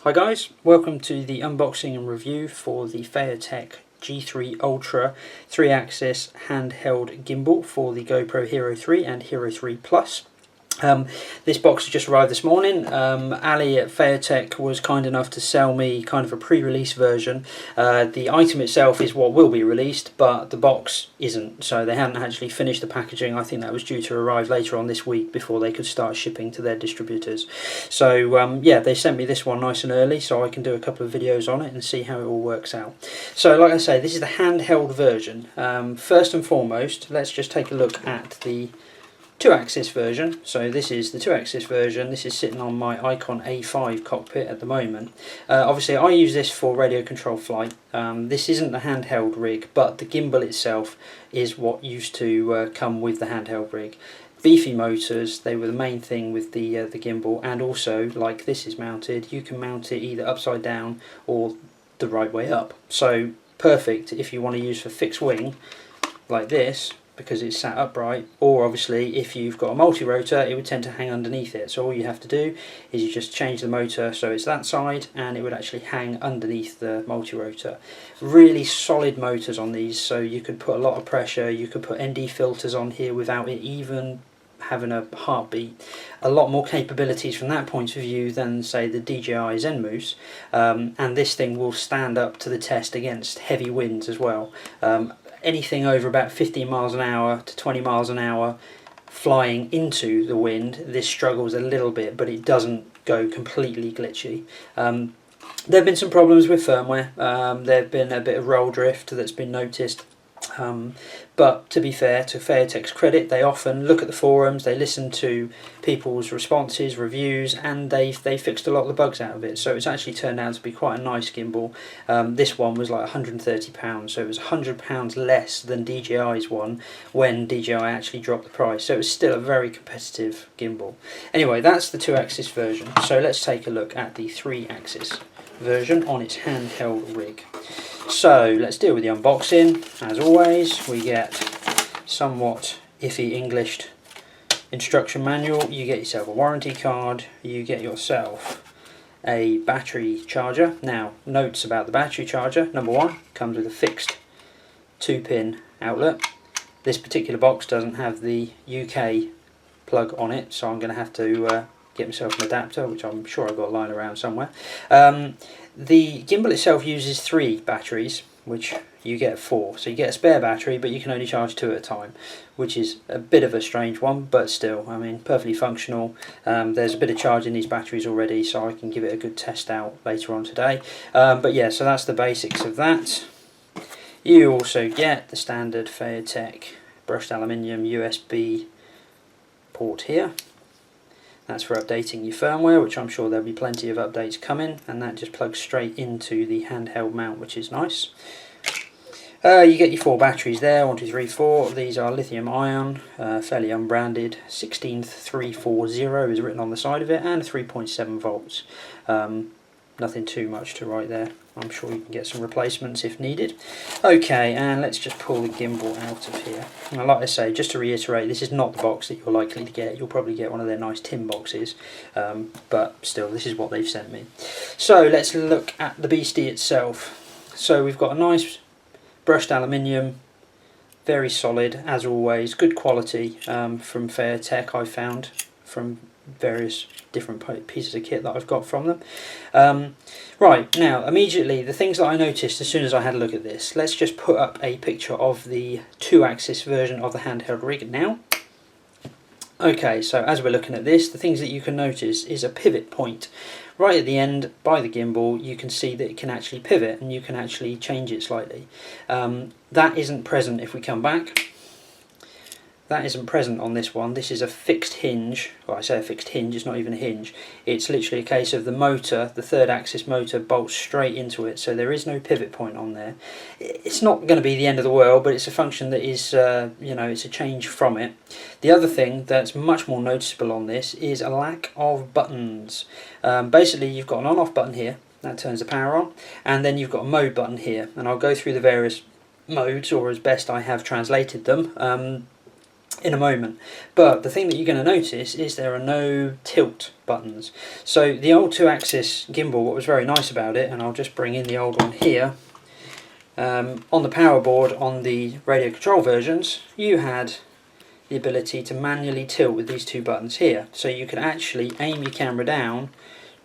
Hi guys, welcome to the unboxing and review for the Feiyu Tech G3 Ultra 3-axis handheld gimbal for the GoPro Hero 3 and Hero 3 Plus. This box just arrived this morning. Ali at Feiyu Tech was kind enough to sell me kind of a pre-release version. The item itself is what will be released, but the box isn't, so they hadn't actually finished the packaging. I think that was due to arrive later on this week before they could start shipping to their distributors. So yeah, they sent me this one nice and early so I can do a couple of videos on it and see how it all works out. So like I say, this is the handheld version. First and foremost, let's just take a look at the 2-axis version. So this is the 2-axis version. This is sitting on my Icon A5 cockpit at the moment. Obviously I use this for radio control flight. This isn't the handheld rig, but the gimbal itself is what used to come with the handheld rig. Beefy motors, they were the main thing with the gimbal, and also, like this is mounted, you can mount it either upside down or the right way up. So perfect if you want to use for fixed wing like this, because it's sat upright, or obviously if you've got a multi-rotor it would tend to hang underneath it, so all you have to do is you just change the motor so it's that side and it would actually hang underneath the multi-rotor. Really solid motors on these, so you could put a lot of pressure, you could put ND filters on here without it even having a heartbeat. A lot more capabilities from that point of view than say the DJI Zenmoose, and this thing will stand up to the test against heavy winds as well. Anything over about 15 miles an hour to 20 miles an hour flying into the wind, this struggles a little bit, but it doesn't go completely glitchy. There have been some problems with firmware. There have been a bit of roll drift that's been noticed. But to be fair, to Feiyu Tech's credit, they often look at the forums, they listen to people's responses, reviews, and they fixed a lot of the bugs out of it. So it's actually turned out to be quite a nice gimbal. This one was like £130, so it was £100 less than DJI's one when DJI actually dropped the price. So it was still a very competitive gimbal. Anyway, that's the 2-axis version. So let's take a look at the 3-axis version on its handheld rig. So let's deal with the unboxing. As always, we get somewhat iffy English instruction manual, you get yourself a warranty card, you get yourself a battery charger. Now, notes about the battery charger: number one, comes with a fixed 2-pin outlet. This particular box doesn't have the UK plug on it, so I'm going to have to get myself an adapter, which I'm sure I've got lying around somewhere. The gimbal itself uses 3 batteries, which you get 4. So you get a spare battery, but you can only charge 2 at a time, which is a bit of a strange one, but still, I mean, perfectly functional. There's a bit of charge in these batteries already, so I can give it a good test out later on today. But yeah, so that's the basics of that. You also get the standard Feiyu Tech brushed aluminium USB port here. That's for updating your firmware, which I'm sure there'll be plenty of updates coming, and that just plugs straight into the handheld mount, which is nice. You get your 4 batteries there, 1, 2, 3, 4. These are lithium ion, fairly unbranded. 16340 is written on the side of it, and 3.7 volts. Nothing too much to write there. I'm sure you can get some replacements if needed. Okay, and let's just pull the gimbal out of here. Now, like I say, just to reiterate, this is not the box that you're likely to get. You'll probably get one of their nice tin boxes, but still, this is what they've sent me. So let's look at the beastie itself. So we've got a nice brushed aluminium, very solid as always, good quality from Feiyu Tech, I found, from various different pieces of kit that I've got from them. Right, now immediately the things that I noticed as soon as I had a look at this, let's just put up a picture of the 2-axis version of the handheld rig now. Okay, so as we're looking at this, the things that you can notice is a pivot point. Right at the end by the gimbal, you can see that it can actually pivot and you can actually change it slightly. That isn't present if we come back. That isn't present on this one. This is a fixed hinge. Well, I say a fixed hinge, it's not even a hinge. It's literally a case of the motor, the 3rd-axis motor, bolts straight into it, so there is no pivot point on there. It's not going to be the end of the world, but it's a function that is, you know, it's a change from it. The other thing that's much more noticeable on this is a lack of buttons. Basically, you've got an on-off button here, that turns the power on, and then you've got a mode button here, and I'll go through the various modes, or as best I have translated them. in a moment. But the thing that you're going to notice is there are no tilt buttons. So the old 2-axis gimbal, what was very nice about it, and I'll just bring in the old one here, on the power board on the radio control versions, you had the ability to manually tilt with these two buttons here. So you could actually aim your camera down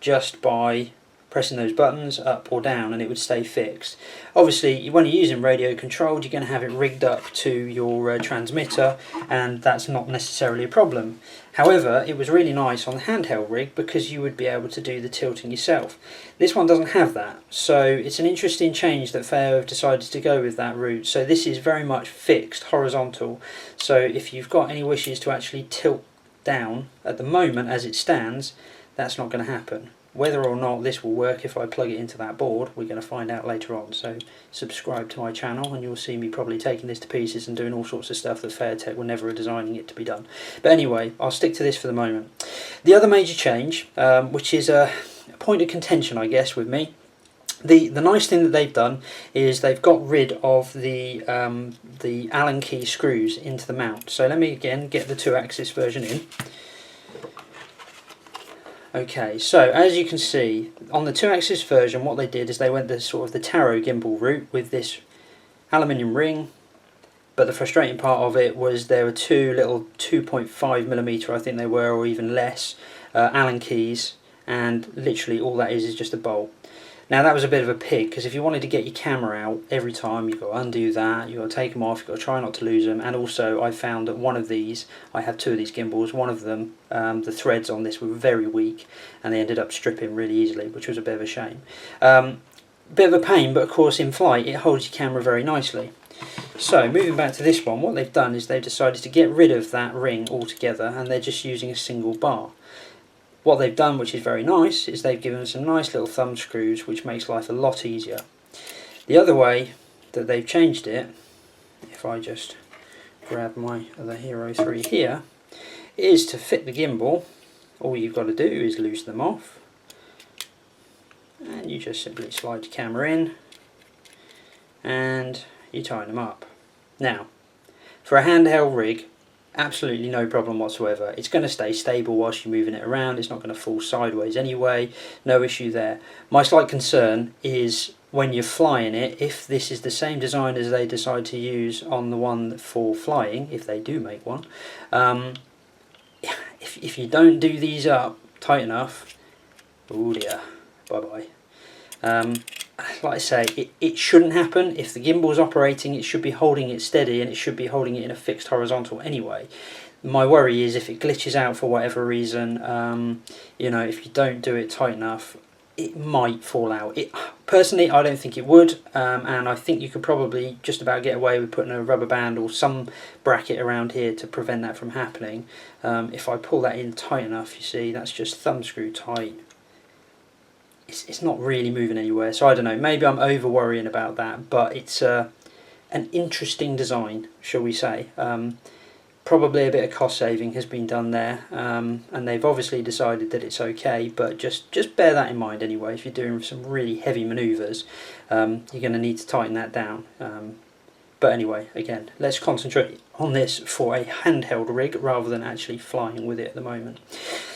just by pressing those buttons up or down, and it would stay fixed. Obviously when you're using radio controlled, you're going to have it rigged up to your transmitter, and that's not necessarily a problem. However, it was really nice on the handheld rig because you would be able to do the tilting yourself. This one doesn't have that, so it's an interesting change that Feiyu have decided to go with that route. So this is very much fixed, horizontal, so if you've got any wishes to actually tilt down at the moment as it stands, that's not going to happen. Whether or not this will work if I plug it into that board, we're going to find out later on. So subscribe to my channel and you'll see me probably taking this to pieces and doing all sorts of stuff that Feiy-Tech were never designing it to be done. But anyway, I'll stick to this for the moment. The other major change, which is a point of contention I guess with me, the nice thing that they've done is they've got rid of the Allen key screws into the mount. So let me again get the 2-axis version in. Okay, so as you can see, on the 2-axis version, what they did is they went the sort of the taro gimbal route with this aluminium ring, but the frustrating part of it was there were two little 2.5mm, I think they were, or even less, Allen keys, and literally all that is just a bolt. Now that was a bit of a pig, because if you wanted to get your camera out every time, you've got to undo that, you've got to take them off, you've got to try not to lose them. And also I found that one of these, I have two of these gimbals, one of them, the threads on this were very weak and they ended up stripping really easily, which was a bit of a shame. Bit of a pain, but of course in flight it holds your camera very nicely. So moving back to this one, what they've done is they've decided to get rid of that ring altogether and they're just using a single bar. What they've done, which is very nice, is they've given some nice little thumb screws, which makes life a lot easier. The other way that they've changed it, if I just grab my other Hero 3 here, is to fit the gimbal. All you've got to do is loosen them off, and you just simply slide your camera in, and you tighten them up. Now, for a handheld rig, absolutely no problem whatsoever. It's going to stay stable whilst you're moving it around. It's not going to fall sideways anyway. No issue there. My slight concern is when you're flying it, if this is the same design as they decide to use on the one for flying, if they do make one, if you don't do these up tight enough, oh dear, bye bye. Like I say, it shouldn't happen. If the gimbal is operating, it should be holding it steady and it should be holding it in a fixed horizontal anyway. My worry is if it glitches out for whatever reason, you know, if you don't do it tight enough, it might fall out. Personally, I don't think it would, and I think you could probably just about get away with putting a rubber band or some bracket around here to prevent that from happening. If I pull that in tight enough, you see, that's just thumb screw tight. It's not really moving anywhere, so I don't know, maybe I'm over worrying about that, but it's an interesting design, shall we say. Probably a bit of cost saving has been done there, and they've obviously decided that it's okay, but just bear that in mind anyway. If you're doing some really heavy manoeuvres, you're going to need to tighten that down. But anyway, again, let's concentrate on this for a handheld rig rather than actually flying with it at the moment.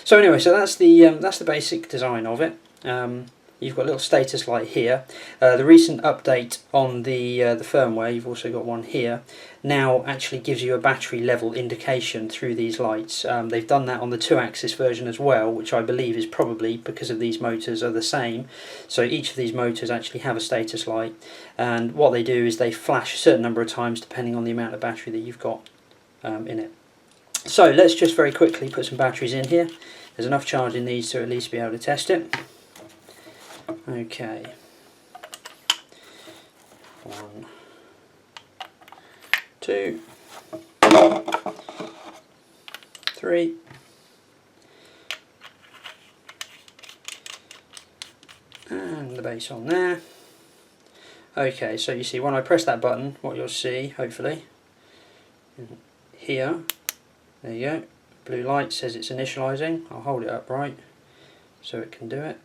So anyway, so that's the basic design of it. You've got a little status light here. The recent update on the firmware, you've also got one here, now actually gives you a battery level indication through these lights. They've done that on the 2-axis version as well, which I believe is probably because of these motors are the same. So each of these motors actually have a status light, and what they do is they flash a certain number of times depending on the amount of battery that you've got in it. So let's just very quickly put some batteries in here. There's enough charge in these to at least be able to test it. Okay, 1, 2, 3, and the base on there. Okay, so you see when I press that button, what you'll see, hopefully, here, there you go, blue light says it's initializing. I'll hold it upright so it can do it.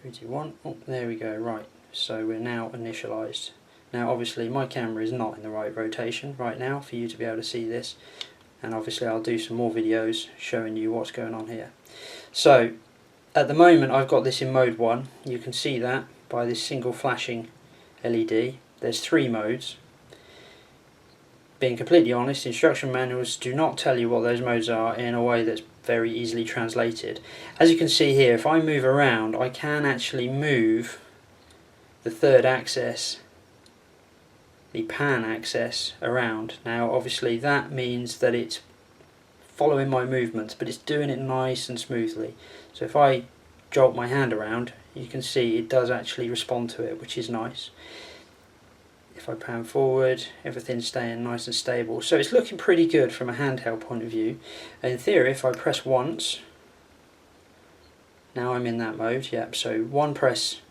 3, 2, 1. Oh, there we go. Right, so we're now initialized. Now obviously my camera is not in the right rotation right now for you to be able to see this, and obviously I'll do some more videos showing you what's going on here. So at the moment I've got this in mode 1. You can see that by this single flashing LED. There's 3 modes. Being completely honest, instruction manuals do not tell you what those modes are in a way that's very easily translated. As you can see here, if I move around, I can actually move the third axis, the pan axis, around. Now obviously that means that it's following my movements, but it's doing it nice and smoothly. So if I jolt my hand around, you can see it does actually respond to it, which is nice. If I pan forward, everything's staying nice and stable. So it's looking pretty good from a handheld point of view. In theory, if I press once, now I'm in that mode. Yep, so one press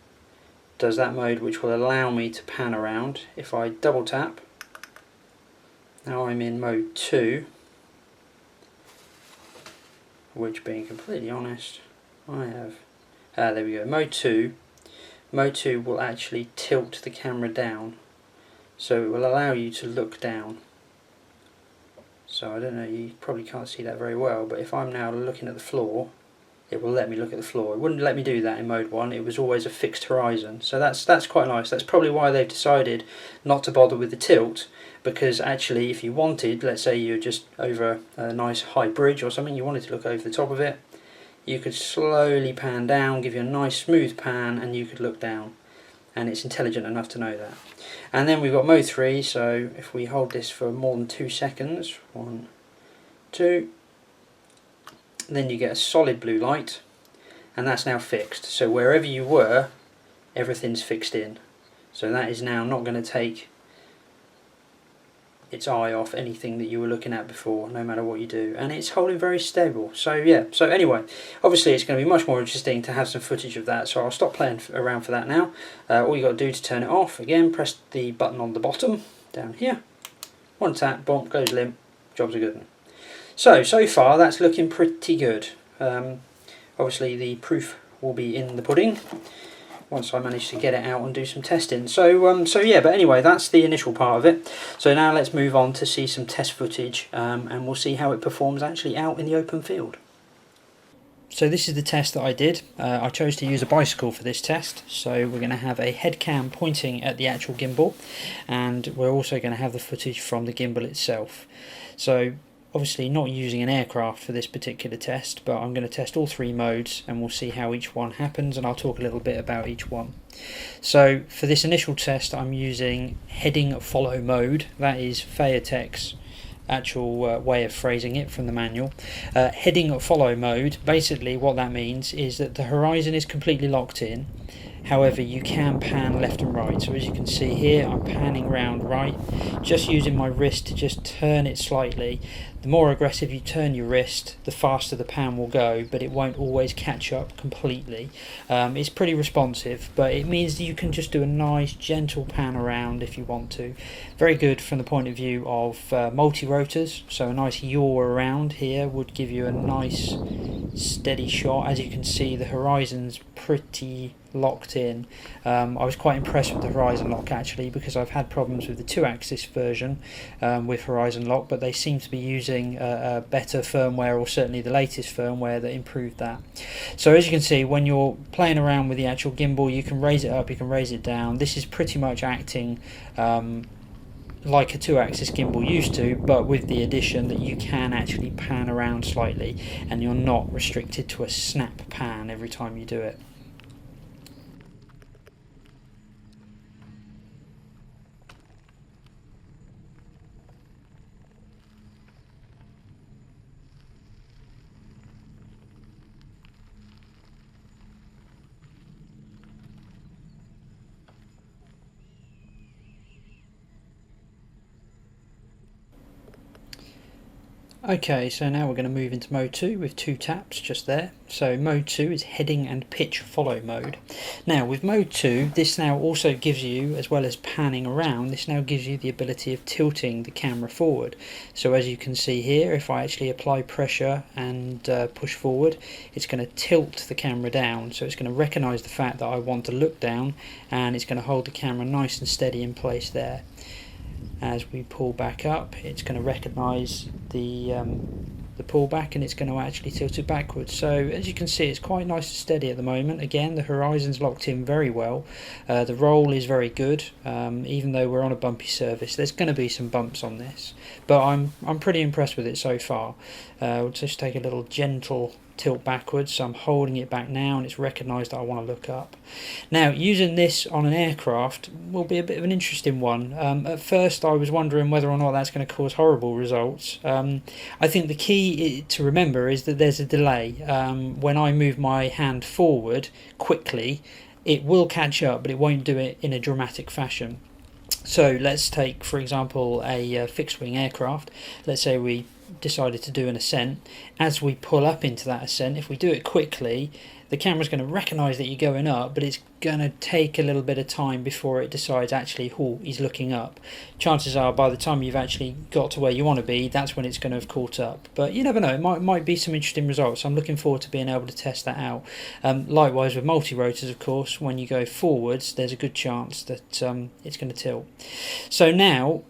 does that mode, which will allow me to pan around. If I double tap, now I'm in mode 2, which, being completely honest, I have, there we go, mode 2. Mode 2 will actually tilt the camera down, so it will allow you to look down. So I don't know, you probably can't see that very well, but if I'm now looking at the floor, it will let me look at the floor. It wouldn't let me do that in mode 1, it was always a fixed horizon. So that's quite nice. That's probably why they've decided not to bother with the tilt, because actually if you wanted, let's say you're just over a nice high bridge or something, you wanted to look over the top of it, you could slowly pan down, give you a nice smooth pan, and you could look down. And it's intelligent enough to know that. And then we've got mode 3, so if we hold this for more than 2 seconds, 1, 2, then you get a solid blue light, and that's now fixed. So wherever you were, everything's fixed in. So that is now not going to take its eye off anything that you were looking at before, no matter what you do, and it's holding very stable. So yeah, so anyway, obviously it's going to be much more interesting to have some footage of that, so I'll stop playing around for that now. All you got to do to turn it off, again, press the button on the bottom down here, one tap, boom, goes limp, jobs are good. So far that's looking pretty good. Obviously the proof will be in the pudding once I manage to get it out and do some testing. So yeah, but anyway, that's the initial part of it. So now let's move on to see some test footage, and we'll see how it performs actually out in the open field. So this is the test that I did. I chose to use a bicycle for this test, so we're going to have a head cam pointing at the actual gimbal, and we're also going to have the footage from the gimbal itself. So obviously not using an aircraft for this particular test, but I'm going to test all 3 modes and we'll see how each one happens, and I'll talk a little bit about each one. So for this initial test I'm using heading follow mode. That is Feiyu Tech's actual way of phrasing it from the manual. Heading follow mode, basically what that means is that the horizon is completely locked in. However, you can pan left and right. So as you can see here, I'm panning round right, just using my wrist to just turn it slightly. The more aggressive you turn your wrist, the faster the pan will go, but it won't always catch up completely. It's pretty responsive, but it means that you can just do a nice gentle pan around if you want to. Very good from the point of view of multi-rotors, so a nice yaw around here would give you a nice steady shot. As you can see, the horizon's pretty locked in. I was quite impressed with the horizon lock actually, because I've had problems with the 2-axis version with horizon lock, but they seem to be using a better firmware, or certainly the latest firmware that improved that. So as you can see, when you're playing around with the actual gimbal, you can raise it up, you can raise it down. This is pretty much acting like a 2-axis gimbal used to, but with the addition that you can actually pan around slightly and you're not restricted to a snap pan every time you do it. Okay, so now we're going to move into mode 2 with 2 taps just there. So mode 2 is heading and pitch follow mode. Now with mode 2, this now also gives you, as well as panning around, this now gives you the ability of tilting the camera forward. So as you can see here, if I actually apply pressure and push forward, it's going to tilt the camera down. So it's going to recognise the fact that I want to look down, and it's going to hold the camera nice and steady in place there. As we pull back up, it's going to recognise the pullback, and it's going to actually tilt it backwards. So as you can see, it's quite nice and steady at the moment. Again, the horizon's locked in very well. The roll is very good, even though we're on a bumpy surface. There's going to be some bumps on this, but I'm pretty impressed with it so far. We'll just take a little gentle tilt backwards, so I'm holding it back now, and it's recognised that I want to look up. Now using this on an aircraft will be a bit of an interesting one. At first I was wondering whether or not that's going to cause horrible results. I think the key to remember is that there's a delay. When I move my hand forward quickly, it will catch up, but it won't do it in a dramatic fashion. So let's take, for example, a fixed wing aircraft. Let's say we decided to do an ascent. As we pull up into that ascent, if we do it quickly, the camera's going to recognise that you're going up, but it's going to take a little bit of time before it decides actually, oh, he's looking up. Chances are by the time you've actually got to where you want to be, that's when it's going to have caught up. But you never know, it might be some interesting results. I'm looking forward to being able to test that out. Likewise with multi-rotors, of course, when you go forwards, there's a good chance that it's going to tilt. So now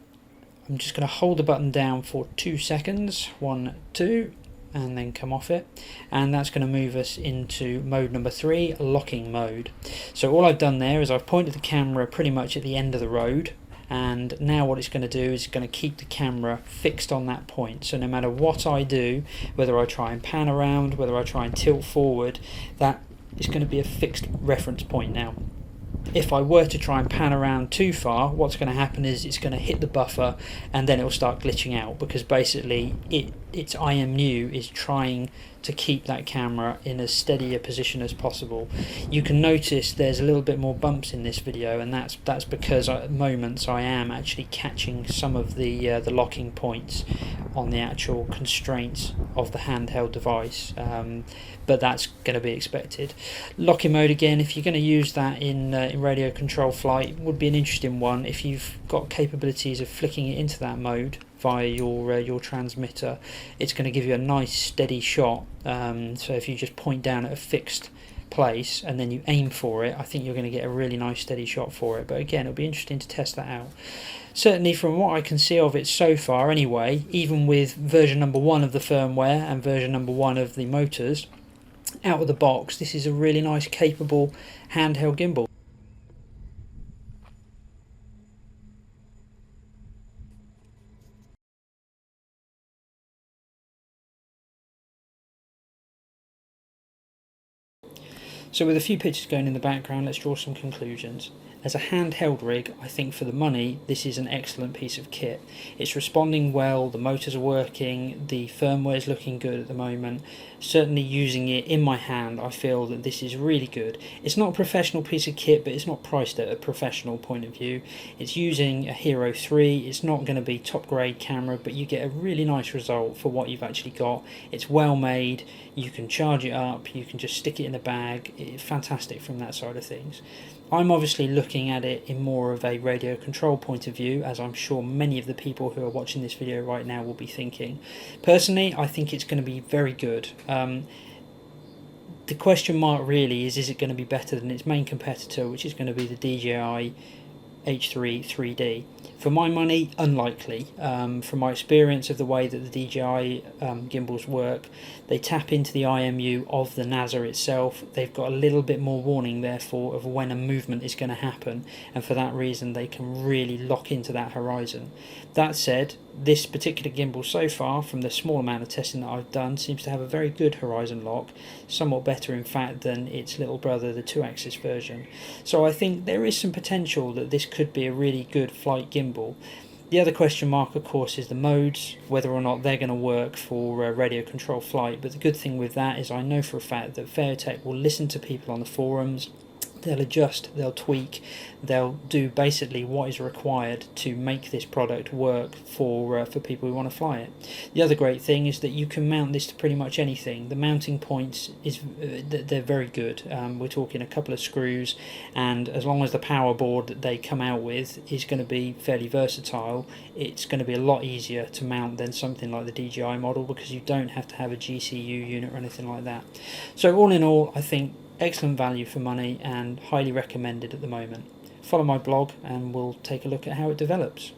I'm just going to hold the button down for 2 seconds, 1, 2, and then come off it, and that's going to move us into mode number 3, locking mode. So all I've done there is I've pointed the camera pretty much at the end of the road, and now what it's going to do is it's going to keep the camera fixed on that point. So no matter what I do, whether I try and pan around, whether I try and tilt forward, that is going to be a fixed reference point now. If I were to try and pan around too far, what's going to happen is it's going to hit the buffer, and then it will start glitching out, because basically its IMU is trying to keep that camera in as steady a position as possible. You can notice there's a little bit more bumps in this video, and that's because at moments I am actually catching some of the locking points on the actual constraints of the handheld device, but that's going to be expected. Locking mode, again, if you're going to use that in radio control flight, would be an interesting one. If you've got capabilities of flicking it into that mode via your transmitter, it's going to give you a nice steady shot. So if you just point down at a fixed place and then you aim for it, I think you're going to get a really nice steady shot for it. But again, it'll be interesting to test that out. Certainly from what I can see of it so far anyway, even with version number 1 of the firmware and version number 1 of the motors, out of the box, this is a really nice capable handheld gimbal. So with a few pictures going in the background, let's draw some conclusions. As a handheld rig, I think for the money, this is an excellent piece of kit. It's responding well, the motors are working, the firmware is looking good at the moment. Certainly using it in my hand, I feel that this is really good. It's not a professional piece of kit, but it's not priced at a professional point of view. It's using a Hero 3, it's not going to be top grade camera, but you get a really nice result for what you've actually got. It's well made, you can charge it up, you can just stick it in a bag. It's fantastic from that side of things. I'm obviously looking at it in more of a radio control point of view, as I'm sure many of the people who are watching this video right now will be thinking. Personally, I think it's going to be very good. The question mark really is it going to be better than its main competitor, which is going to be the DJI H3 3D? For my money, unlikely. From my experience of the way that the DJI gimbals work, they tap into the IMU of the NASA itself. They've got a little bit more warning, therefore, of when a movement is going to happen, and for that reason they can really lock into that horizon. That said, this particular gimbal so far, from the small amount of testing that I've done, seems to have a very good horizon lock, somewhat better in fact than its little brother, the 2-axis version. So I think there is some potential that this could be a really good flight gimbal. The other question mark, of course, is the modes, whether or not they're going to work for radio control flight. But the good thing with that is I know for a fact that Feiyu Tech will listen to people on the forums. they'll adjust, they'll tweak, they'll do basically what is required to make this product work for people who want to fly it. The other great thing is that you can mount this to pretty much anything. The mounting points they're very good. We're talking a couple of screws, and as long as the power board that they come out with is going to be fairly versatile, it's going to be a lot easier to mount than something like the DJI model, because you don't have to have a GCU unit or anything like that. So all in all, I think excellent value for money and highly recommended at the moment. Follow my blog and we'll take a look at how it develops.